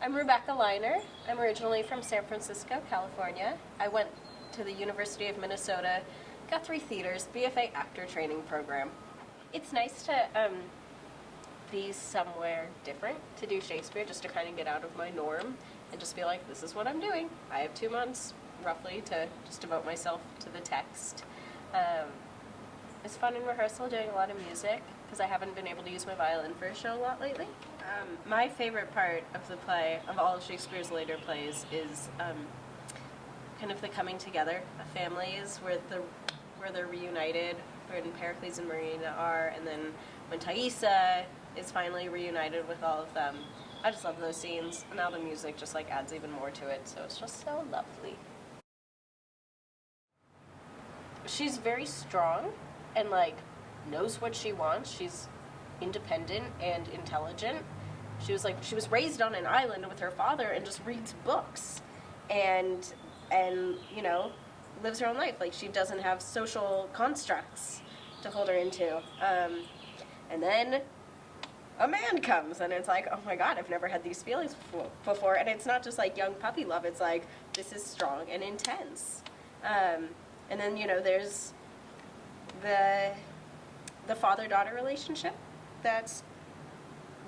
I'm Rebecca Leiner. I'm originally from San Francisco, California. I went to the University of Minnesota, Guthrie Theater's BFA actor training program. It's nice to be somewhere different, to do Shakespeare, just to kind of get out of my norm and just be like, this is what I'm doing. I have 2 months, roughly, to just devote myself to the text. It's fun in rehearsal, doing a lot of music, because I haven't been able to use my violin for a show a lot lately. My favorite part of the play, of all of Shakespeare's later plays, is kind of the coming together of families, where they're reunited, when Pericles and Miranda are, and then when Tyre is finally reunited with all of them. I just love those scenes, and now the music just like adds even more to it, so it's just so lovely. She's very strong and like knows what she wants. She's independent and intelligent. She was raised on an island with her father and just reads books and you know, lives her own life. Like, she doesn't have social constructs to hold her into. And then a man comes, and it's like, oh my god, I've never had these feelings before. And it's not just like young puppy love, it's like, this is strong and intense. And then, you know, there's the father-daughter relationship that's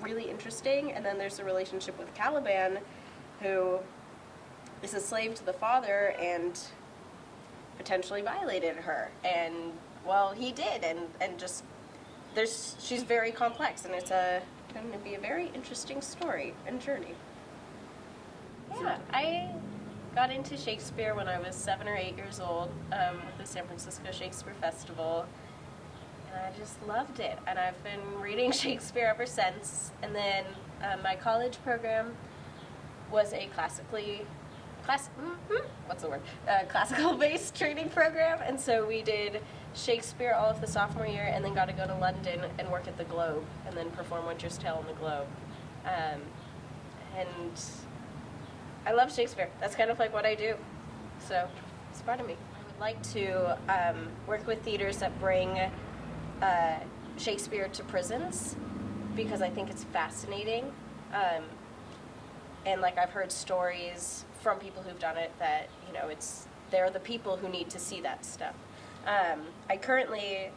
really interesting, and then there's the relationship with Caliban, who is a slave to the father and potentially violated her, and well, he did, and just she's very complex, and it's going to be a very interesting story and journey. Yeah, I got into Shakespeare when I was 7 or 8 years old with the San Francisco Shakespeare Festival, and I just loved it, and I've been reading Shakespeare ever since. And then my college program was a classical-based training program, and so we did Shakespeare all of the sophomore year, and then got to go to London and work at the Globe, and then perform Winter's Tale on the Globe. And I love Shakespeare. That's kind of like what I do, so it's part of me. I would like to work with theaters that bring Shakespeare to prisons, because I think it's fascinating. And like, I've heard stories from people who've done it that, you know, they're the people who need to see that stuff. I currently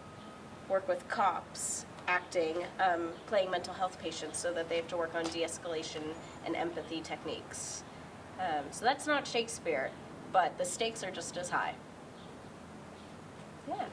work with cops acting, playing mental health patients, so that they have to work on de-escalation and empathy techniques. So that's not Shakespeare, but the stakes are just as high. Yeah.